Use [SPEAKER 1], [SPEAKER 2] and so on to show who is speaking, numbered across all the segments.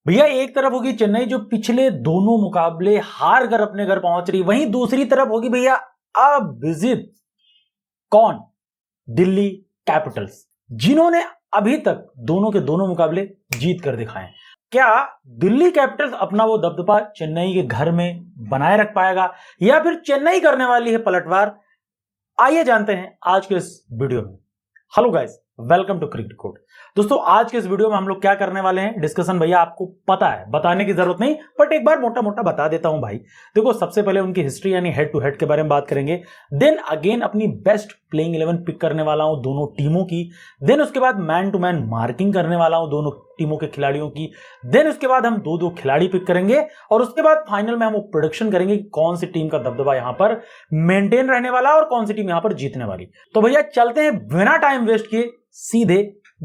[SPEAKER 1] भैया एक तरफ होगी चेन्नई जो पिछले दोनों मुकाबले हार कर अपने घर पहुंच रही, वहीं दूसरी तरफ होगी भैया अब विजिट कौन? दिल्ली कैपिटल्स, जिन्होंने अभी तक दोनों के दोनों मुकाबले जीत कर दिखाए। क्या दिल्ली कैपिटल्स अपना वो दबदबा चेन्नई के घर में बनाए रख पाएगा या फिर चेन्नई करने वाली है पलटवार? आइए जानते हैं आज के इस वीडियो में। Hello guys, welcome to Cricket Code. दोस्तों आज के इस वीडियो में हम लोग क्या करने वाले हैं, डिस्कशन भैया आपको पता है, बताने की जरूरत नहीं, बट एक बार मोटा मोटा बता देता हूं भाई। देखो सबसे पहले उनकी हिस्ट्री यानी हेड टू हेड के बारे में बात करेंगे, देन अगेन अपनी बेस्ट प्लेइंग 11 पिक करने वाला हूं दोनों टीमों की, देन उसके बाद मैन टू मैन मार्किंग करने वाला हूं दोनों टीमों के खिलाड़ियों की, देन उसके बाद हम दो खिलाड़ी पिक करेंगे और उसके बाद फाइनल में हम प्रोडिक्शन करेंगे कि कौन सी टीम का दबदबा यहां पर मेंटेन रहने वाला और कौन सी टीम यहां पर जीतने वाली। तो भैया चलते हैं बिना टाइम वेस्ट किए सीधे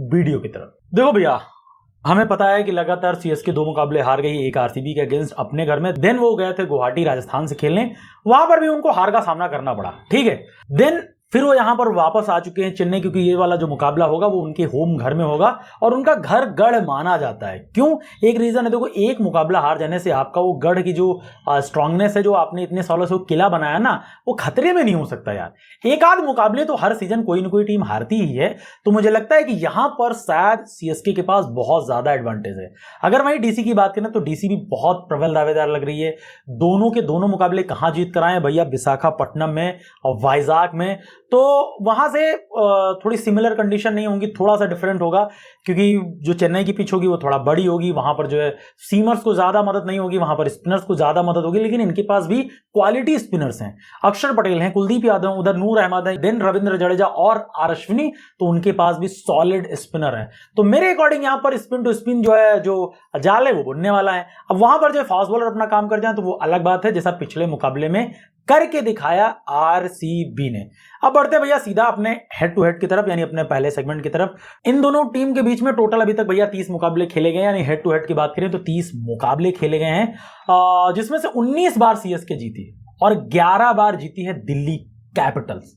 [SPEAKER 1] वीडियो की तरफ। देखो भैया हमें पता है कि लगातार सीएसके दो मुकाबले हार गई, एक आरसीबी के अगेंस्ट अपने घर में, देन वो गए थे गुवाहाटी राजस्थान से खेलने, वहां पर भी उनको हार का सामना करना पड़ा, ठीक है। देन फिर वो यहां पर वापस आ चुके हैं चेन्नई, क्योंकि ये वाला जो मुकाबला होगा वो उनके होम घर में होगा और उनका घर गढ़ माना जाता है। क्यों? एक रीजन है, देखो एक मुकाबला हार जाने से आपका वो गढ़ की जो स्ट्रांगनेस है, जो आपने इतने सालों से वो किला बनाया ना, वो खतरे में नहीं हो सकता यार। एक आध मुकाबले तो हर सीजन कोई ना कोई टीम हारती ही है, तो मुझे लगता है कि यहां पर शायद सीएसके के पास बहुत ज्यादा एडवांटेज है। अगर वहीं डीसी की बात करें तो डीसी भी बहुत प्रबल दावेदार लग रही है। दोनों के दोनों मुकाबले कहां जीत कर आए भैया? विशाखापट्टनम में और वाइजाग में। तो वहां से थोड़ी सिमिलर कंडीशन नहीं होंगी, थोड़ा सा डिफरेंट होगा, क्योंकि जो चेन्नई की पिच होगी वो थोड़ा बड़ी होगी, वहां पर जो है सीमर्स को ज्यादा मदद नहीं होगी, वहां पर स्पिनर्स को ज्यादा मदद होगी, लेकिन इनके पास भी क्वालिटी स्पिनर्स हैं। अक्षर पटेल हैं, कुलदीप यादव, उधर नूर अहमद है, देन रविंद्र जडेजा और आर अश्विनी, तो उनके पास भी सॉलिड स्पिनर है। तो मेरे अकॉर्डिंग यहाँ पर स्पिन टू स्पिन जो है, जो जाल है वो बुनने वाला है। अब वहां पर जो फास्ट बॉलर अपना काम कर जाए तो वो अलग बात है, जैसा पिछले मुकाबले में करके दिखाया आरसीबी ने। अब बढ़ते भैया सीधा अपने हेड टू हेड की तरफ, यानी अपने पहले सेगमेंट की तरफ। इन दोनों टीम के बीच में टोटल अभी तक भैया 30 मुकाबले खेले गए, यानी हेड टू हेड की बात करें तो 30 मुकाबले खेले गए हैं, जिसमें से 19 बार सीएसके जीती और 11 बार जीती है दिल्ली कैपिटल्स,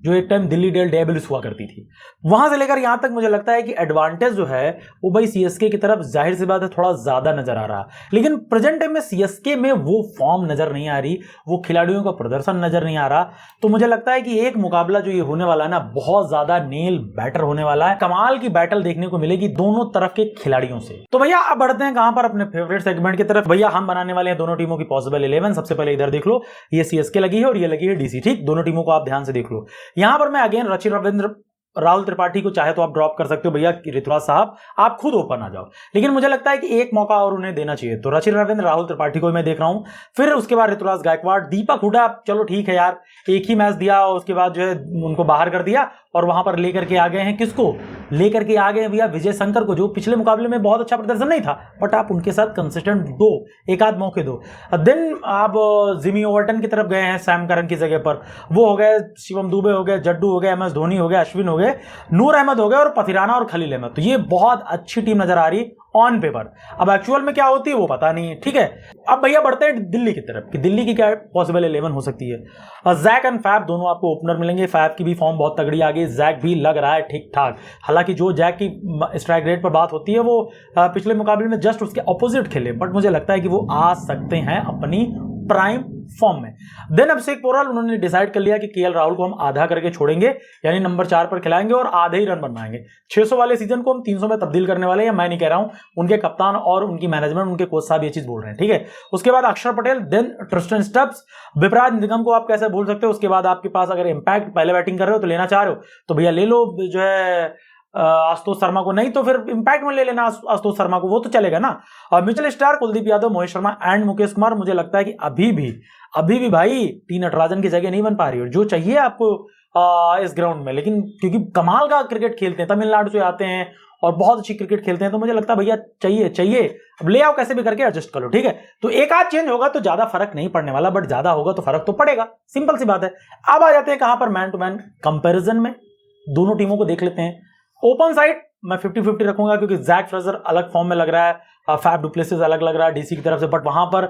[SPEAKER 1] जो एक टाइम दिल्ली डेयरडेविल्स हुआ करती थी। वहां से लेकर यहां तक मुझे लगता है कि एडवांटेज जो है वो भाई सीएसके की तरफ जाहिर सी बात है थोड़ा ज्यादा नजर आ रहा, लेकिन प्रेजेंट टाइम में सीएसके में वो फॉर्म नजर नहीं आ रही, वो खिलाड़ियों का प्रदर्शन नजर नहीं आ रहा। तो मुझे लगता है कि एक मुकाबला जो ये होने वाला है ना, बहुत ज्यादा नेल बैटर होने वाला है, कमाल की बैटल देखने को मिलेगी दोनों तरफ के खिलाड़ियों से। तो भैया अब बढ़ते हैं कहां पर? अपने फेवरेट सेगमेंट की तरफ। भैया हम बनाने वाले हैं दोनों टीमों की पॉसिबल 11। सबसे पहले इधर देख लो, ये सीएसके लगी है और ये लगी है डीसी, ठीक। दोनों टीमों को आप ध्यान से देख लो। यहां पर मैं अगेन रविंद्र राहुल त्रिपाठी को चाहे तो आप ड्रॉप कर सकते हो भैया, ऋतुराज साहब आप खुद ओपन आ जाओ, लेकिन मुझे लगता है कि एक मौका और उन्हें देना चाहिए। तो रविंद्र राहुल त्रिपाठी को मैं देख रहा हूं, फिर उसके बाद ऋतुराज गायकवाड़, दीपक हुडा, चलो ठीक है यार, एक ही मैच दिया और उसके बाद जो है उनको बाहर कर दिया और वहां पर लेकर के आ गए हैं, किसको लेकर के आ गए भैया? विजय शंकर को, जो पिछले मुकाबले में बहुत अच्छा प्रदर्शन नहीं था, बट आप उनके साथ कंसिस्टेंट दो, एक आध मौके दो। देन आप जिमी ओवर्टन की तरफ गए हैं सैम करन की जगह पर, वो हो गए शिवम दुबे, हो गए जड्डू, हो गए MS धोनी, हो गए अश्विन, हो गए नूर अहमद, हो गए और पथिराना और खलील अहमद। तो ये बहुत अच्छी टीम नजर आ रही ऑन पेपर, अब एक्चुअल में क्या होती है वो पता नहीं है, ठीक है। अब भैया बढ़ते हैं दिल्ली की तरफ कि दिल्ली की क्या पॉसिबल 11 हो सकती है। जैक एंड फैफ दोनों आपको ओपनर मिलेंगे, फैफ की भी फॉर्म बहुत तगड़ी आ गई, जैक भी लग रहा है ठीक ठाक। हालांकि जो जैक की स्ट्राइक रेट पर बात होती है वो पिछले मुकाबले में जस्ट उसके ऑपोजिट खेले, बट मुझे लगता है कि वो आ सकते हैं अपनी प्राइम फॉर्म में। देन अभिषेक पोराल, उन्होंने डिसाइड कर लिया कि केएल राहुल को हम आधा करके छोड़ेंगे, यानी नंबर 4 पर खिलाएंगे और आधे ही रन बनवाएंगे। 600 वाले सीजन को हम 300 में तब्दील करने वाले हैं, मैं नहीं कह रहा हूं, उनके कप्तान और उनकी मैनेजमेंट, उनके कोच साहब ये चीज बोल रहे हैं, ठीक है। उसके बाद Axar Patel, then Tristan Stubbs, Vipraj Nigam को आप कैसे भूल सकते हो। उसके बाद आपके पास अगर इंपैक्ट पहले बैटिंग कर रहे हो तो लेना चाह रहे हो तो भैया ले लो जो है आशुतोष शर्मा को, नहीं तो फिर इंपैक्ट में ले लेना आशुतोष शर्मा को, वो तो चलेगा ना। और Mitchell Starc, Kuldeep Yadav, Mohit Sharma and Mukesh Kumar, मुझे लगता है कि अभी भी भाई टी नटराजन की जगह नहीं बन पा रही है जो चाहिए आपको इस ग्राउंड में, लेकिन क्योंकि कमाल का क्रिकेट खेलते हैं, तमिलनाडु से आते हैं और बहुत अच्छी क्रिकेट खेलते हैं, तो मुझे लगता है भैया चाहिए। अब ले आओ, कैसे भी करके एडजस्ट कर लो, ठीक है। तो एक आध चेंज होगा तो ज्यादा फर्क नहीं पड़ने वाला, बट ज्यादा होगा तो फर्क तो पड़ेगा, सिंपल सी बात है। अब आ जाते हैं कहां पर? मैन टू मैन कंपैरिजन में दोनों टीमों को देख लेते हैं। ओपन साइड मैं 50-50 रखूंगा क्योंकि जैक फ्रेजर अलग फॉर्म में लग रहा है, फैफ डुप्लेसिस अलग लग रहा है डीसी की तरफ से, बट वहां पर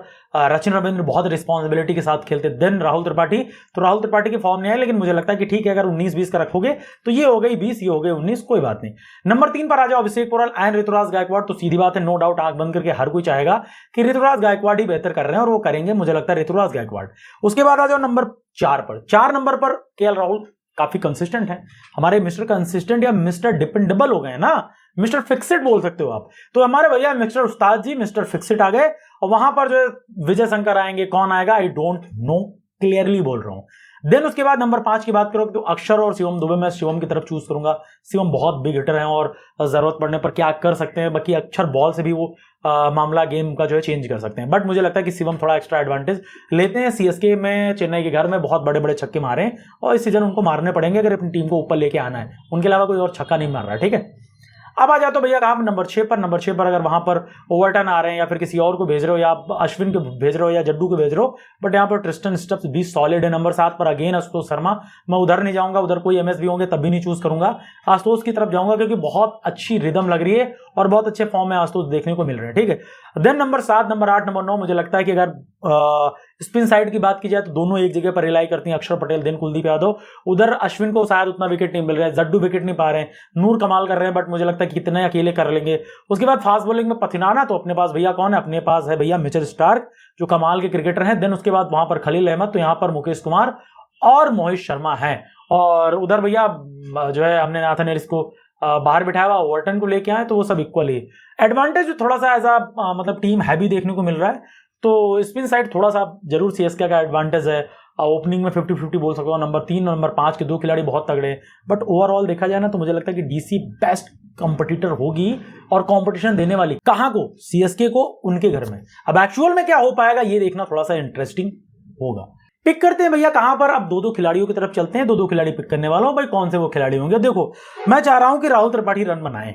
[SPEAKER 1] रचिन रविंद्र बहुत रिस्पॉन्सिबिलिटी के साथ खेलते। देन राहुल त्रिपाठी, तो राहुल त्रिपाठी की फॉर्म नहीं है, लेकिन मुझे लगता है कि ठीक है, अगर 19-20 का रखोगे तो ये हो गई 20, ये हो गई 19, कोई बात नहीं। नंबर 3 पर आ जाओ अभिषेक पोराल एंड ऋतुराज गायकवाड़। तो सीधी बात है, नो डाउट आंख बंद करके हर कोई चाहेगा कि ऋतुराज गायकवाड़ ही बेहतर कर रहे हैं और वो करेंगे, मुझे लगता है ऋतुराज गायकवाड़। उसके बाद आ जाओ नंबर 4 पर। 4 नंबर पर केएल राहुल काफी कंसिस्टेंट है, हमारे मिस्टर कंसिस्टेंट या मिस्टर डिपेंडेबल हो गए ना, मिस्टर फिक्सेड बोल सकते हो आप। तो हमारे भैया मिस्टर उस्ताद जी मिस्टर फिक्सेड आ गए, और वहां पर जो विजय शंकर आएंगे, कौन आएगा आई डोंट नो, क्लियरली बोल रहा हूं। देन उसके बाद नंबर 5 की बात करो तो अक्षर और शिवम दुबे, मैं शिवम की तरफ चूज करूंगा। शिवम बहुत बिग हिटर हैं और जरूरत पड़ने पर क्या कर सकते हैं, बाकी अक्षर बॉल से भी वो मामला गेम का जो है चेंज कर सकते हैं, बट मुझे लगता है कि शिवम थोड़ा एक्स्ट्रा एडवांटेज लेते हैं। सीएसके में, चेन्नई के घर में बहुत बड़े बड़े छक्के मारे हैं और इस सीजन उनको मारने पड़ेंगे अगर अपनी टीम को ऊपर लेके आना है, उनके अलावा कोई और छक्का नहीं मार रहा है, ठीक है। अब आ जाओ तो भैया कहां पर, नंबर 6 पर। नंबर 6 पर अगर वहां पर ओवरटन आ रहे हैं या फिर किसी और को भेज रहे हो, या अश्विन को भेज रहे हो या जड्डू को भेज रहे हो, बट यहाँ पर ट्रिस्टन स्टब्स भी सॉलिड है। नंबर 7 पर अगेन आशुतोष शर्मा, मैं उधर नहीं जाऊंगा, उधर कोई एमएस भी होंगे तब भी नहीं चूज करूंगा, आशुतोष की तरफ जाऊंगा क्योंकि बहुत अच्छी रिदम लग रही है और बहुत अच्छे फॉर्म में आशुतोष देखने को मिल रहे हैं, ठीक है। देन नंबर 7, नंबर 8, नंबर 9, मुझे लगता है कि अगर स्पिन साइड की बात की जाए तो दोनों एक जगह पर रिलाई करती हैं, अक्षर पटेल देन कुलदीप यादव। उधर अश्विन को शायद उतना विकेट नहीं मिल रहा है, जड्डू विकेट नहीं पा रहे हैं, नूर कमाल कर रहे हैं, बट मुझे लगता है कि कितने अकेले कर लेंगे। उसके बाद फास्ट बॉलिंग में पथिनाना, तो अपने पास भैया कौन है, अपने पास है भैया मिचेल स्टार्क जो कमाल के क्रिकेटर हैं। देन उसके बाद वहां पर खलील अहमद, तो यहां पर मुकेश कुमार और मोहित शर्मा हैं, और उधर भैया जो है हमने नाथन एरिस को बाहर बिठाया हुआ, ओवरटन को लेके आए, तो वो सब इक्वली एडवांटेज थोड़ा सा एज मतलब टीम हैवी देखने को मिल रहा है। तो स्पिन साइड थोड़ा सा जरूर सीएसके का एडवांटेज है, ओपनिंग में 50-50 बोल सकता हूँ। नंबर 3 और नंबर 5 के 2 खिलाड़ी बहुत तगड़े हैं, बट ओवरऑल देखा जाए ना तो मुझे लगता है कि डीसी बेस्ट कंपटीटर होगी और कंपटीशन देने वाली कहां को, सीएसके को, उनके घर में। अब एक्चुअल में क्या हो पाएगा ये देखना थोड़ा सा इंटरेस्टिंग होगा। पिक करते हैं भैया कहां पर, अब 2-2 खिलाड़ियों की तरफ चलते हैं। 2-2 खिलाड़ी पिक करने वाला हूं भाई, कौन से वो खिलाड़ी होंगे। देखो मैं चाह रहा हूं कि राहुल त्रिपाठी रन बनाए,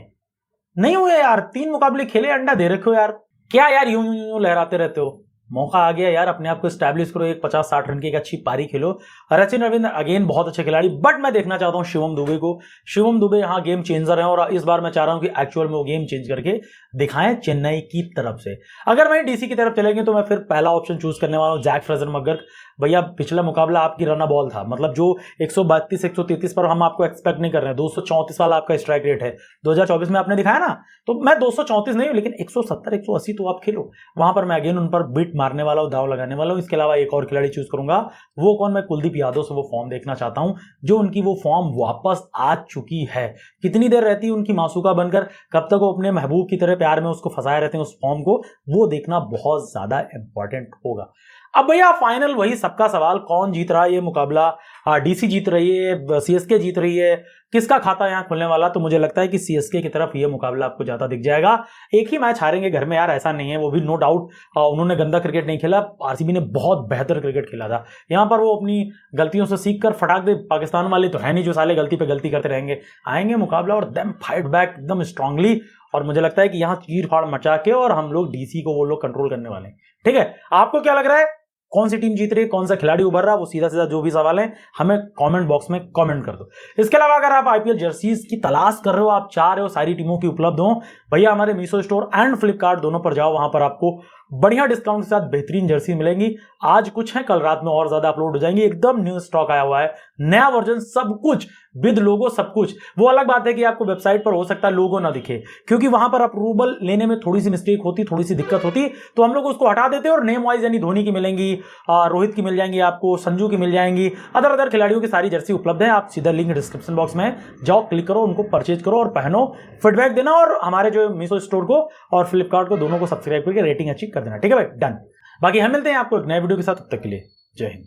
[SPEAKER 1] नहीं हुए यार, 3 मुकाबले खेले, अंडा दे रखे हो यार, क्या यार यूं लहराते रहते हो, मौका आ गया यार, अपने आप को स्टैब्लिश करो, एक 50-60 रन की एक अच्छी पारी खेलो। रचिन रविंद्र अगेन बहुत अच्छे खिलाड़ी, बट मैं देखना चाहता हूं शिवम दुबे को। शिवम दुबे यहाँ गेम चेंजर है और इस बार मैं चाह रहा हूं कि एक्चुअल में वो गेम चेंज करके दिखाएं चेन्नई की तरफ से। अगर वहीं डीसी की तरफ चलेंगे तो मैं फिर पहला ऑप्शन चूज करने वाला हूं जैक फ्रेजर मकगर्क। भैया पिछला मुकाबला आपकी रन बॉल था, मतलब जो 132-133 पर हम आपको एक्सपेक्ट नहीं कर रहे हैं, 234 वाला आपका स्ट्राइक रेट है 2024 में आपने दिखाया ना, तो मैं 234 नहीं हूं, लेकिन 170-180 तो आप खेलो, वहां पर मैं अगेन उन पर बीट मारने वाला हूं, दाव लगाने वाला हूं। इसके अलावा एक और खिलाड़ी चूज करूंगा, वो कौन, मैं कुलदीप यादव से वो फॉर्म देखना चाहता हूं, जो उनकी वो फॉर्म वापस आ चुकी है। कितनी देर रहती है उनकी मासूका बनकर, कब तक वो अपने महबूब की तरह प्यार में उसको फंसाए रहते हैं उस फॉर्म को, वो देखना बहुत ज्यादा इंपॉर्टेंट होगा। अब भैया फाइनल वही सबका सवाल, कौन जीत रहा है ये मुकाबला, डीसी जीत रही है, सीएसके जीत रही है, किसका खाता यहां खुलने वाला, तो मुझे लगता है कि सीएसके की तरफ ये मुकाबला आपको ज्यादा दिख जाएगा। एक ही मैच हारेंगे घर में यार, ऐसा नहीं है, वो भी नो डाउट उन्होंने गंदा क्रिकेट नहीं खेला, आरसीबी ने बहुत बेहतर क्रिकेट खेला था। यहां पर वो अपनी गलतियों से सीख कर फटाक दे, पाकिस्तान वाले तो है नहीं जो साले गलती पे गलती करते रहेंगे, आएंगे मुकाबला और देम फाइट बैक एकदम स्ट्रांगली, और मुझे लगता है कि यहाँ चीर फाड़ मचा के और हम लोग डीसी को वो लोग कंट्रोल करने वाले हैं। ठीक है, आपको क्या लग रहा है, कौन सी टीम जीत रही है, कौन सा खिलाड़ी उभर रहा है, वो सीधा सीधा जो भी सवाल है हमें कमेंट बॉक्स में कमेंट कर दो। इसके अलावा अगर आप आईपीएल जर्सीज की तलाश कर रहे हो, आप चाह रहे हो सारी टीमों की उपलब्ध हो, भैया हमारे मीशो स्टोर एंड फ्लिपकार्ट दोनों पर जाओ, वहां पर आपको बढ़िया डिस्काउंट के साथ बेहतरीन जर्सी मिलेंगी। आज कुछ है, कल रात में और ज्यादा अपलोड हो जाएंगी, एकदम न्यू स्टॉक आया हुआ है, नया वर्जन, सब कुछ विद लोगो, सब कुछ। वो अलग बात है कि आपको वेबसाइट पर हो सकता है लोगो ना दिखे, क्योंकि वहां पर अप्रूवल लेने में थोड़ी सी मिस्टेक होती, थोड़ी सी दिक्कत होती, तो हम लोग उसको हटा देते हैं और नेम वाइज यानी धोनी की मिलेंगी, रोहित की मिल जाएंगी, आपको संजू की मिल जाएंगी, अदर खिलाड़ियों की सारी जर्सी उपलब्ध है। आप सीधा लिंक डिस्क्रिप्शन बॉक्स में जाओ, क्लिक करो, उनको परचेज करो और पहनो, फीडबैक देना, और हमारे जो मीशो स्टोर को और फ्लिपकार्ट को दोनों को सब्सक्राइब करके रेटिंग अच्छी कर देना। ठीक है भाई, डन। बाकी हम मिलते हैं आपको एक नए वीडियो के साथ, तब तक के लिए जय हिंद।